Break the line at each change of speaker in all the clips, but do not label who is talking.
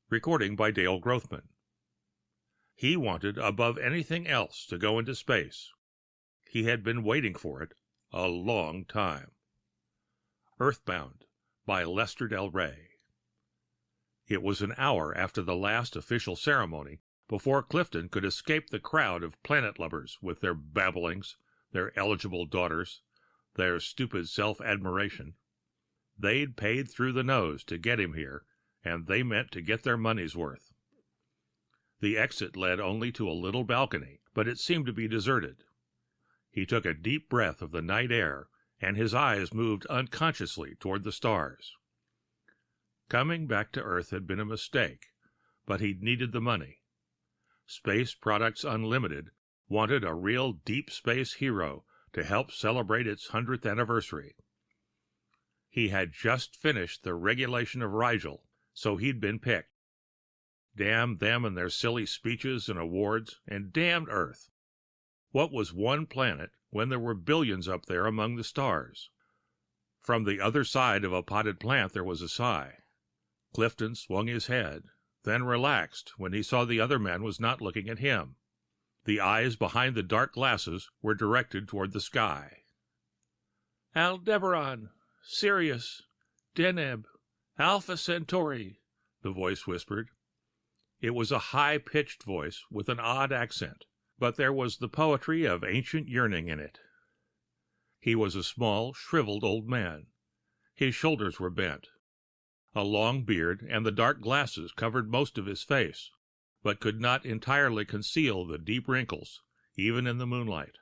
Recording by Dale Grothman. He wanted, above anything else, to go into space. He had been waiting for it a long time. Earthbound by Lester Del Rey. It was an hour after the last official ceremony before Clifton could escape the crowd of planet lovers with their babblings, their eligible daughters, their stupid self-admiration. They'd paid through the nose to get him here, and they meant to get their money's worth. The exit led only to a little balcony, but it seemed to be deserted. He took a deep breath of the night air, and his eyes moved unconsciously toward the stars. Coming back to Earth had been a mistake, but he'd needed the money. Space Products Unlimited wanted a real deep space hero to help celebrate its 100th anniversary. He had just finished the regulation of Rigel, so he'd been picked. Damn them and their silly speeches and awards, and damned Earth. What was one planet when there were billions up there among the stars? From the other side of a potted plant there was a sigh. Clifton swung his head, then relaxed when he saw the other man was not looking at him. The eyes behind the dark glasses were directed toward the sky. "Aldebaran, Sirius, Deneb, Alpha Centauri," the voice whispered. It was a high-pitched voice with an odd accent, but there was the poetry of ancient yearning in it. He was a small, shriveled old man. His shoulders were bent. A long beard and the dark glasses covered most of his face, but could not entirely conceal the deep wrinkles, even in the moonlight.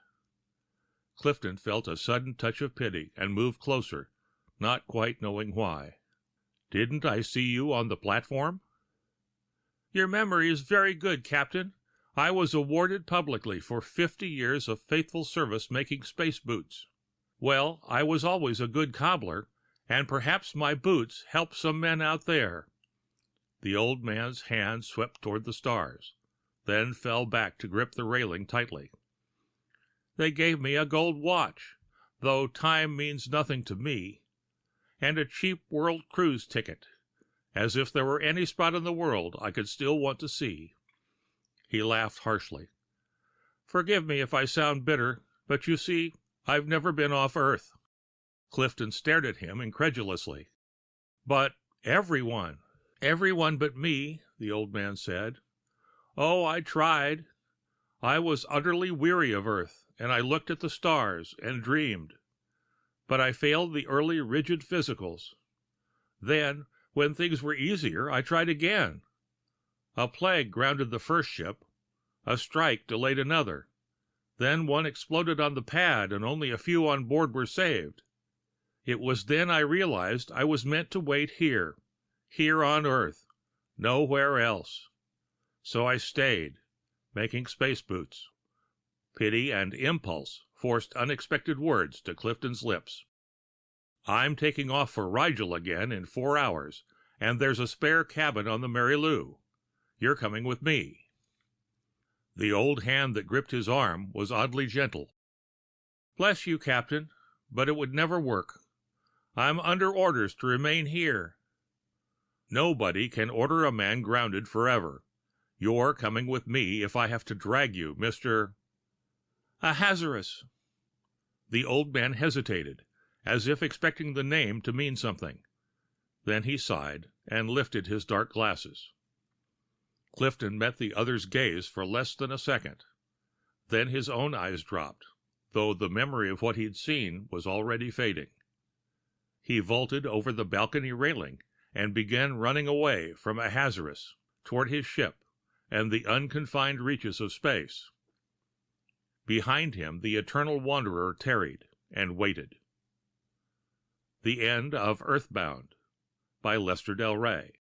Clifton felt a sudden touch of pity and moved closer, not quite knowing why. "Didn't I see you on the platform?" "Your memory is very good, Captain. I was awarded publicly for 50 years of faithful service making space boots. Well, I was always a good cobbler, and perhaps my boots helped some men out there." The old man's hand swept toward the stars, then fell back to grip the railing tightly. "They gave me a gold watch, though time means nothing to me, and a cheap world cruise ticket, as if there were any spot in the world I could still want to see." He laughed harshly. "Forgive me if I sound bitter, but you see, I've never been off Earth." Clifton stared at him incredulously. "But everyone but me," the old man said. "Oh, I tried. I was utterly weary of Earth, and I looked at the stars and dreamed. But I failed the early rigid physicals. Then, when things were easier, I tried again. A plague grounded the first ship. A strike delayed another. Then one exploded on the pad and only a few on board were saved. It was then I realized I was meant to wait here on Earth, nowhere else. So I stayed, making space boots." Pity and impulse forced unexpected words to Clifton's lips. "I'm taking off for Rigel again in 4 hours, and there's a spare cabin on the Mary Lou. You're coming with me." The old hand that gripped his arm was oddly gentle. "Bless you, Captain, but it would never work. I'm under orders to remain here." "Nobody can order a man grounded forever. You're coming with me if I have to drag you, Mr. Ahasuerus." The old man hesitated, as if expecting the name to mean something. Then he sighed and lifted his dark glasses. Clifton met the other's gaze for less than a second. Then his own eyes dropped, though the memory of what he'd seen was already fading. He vaulted over the balcony railing and began running away from Ahasuerus toward his ship and the unconfined reaches of space. Behind him, the eternal wanderer tarried and waited. The end of Earthbound by Lester Del Rey.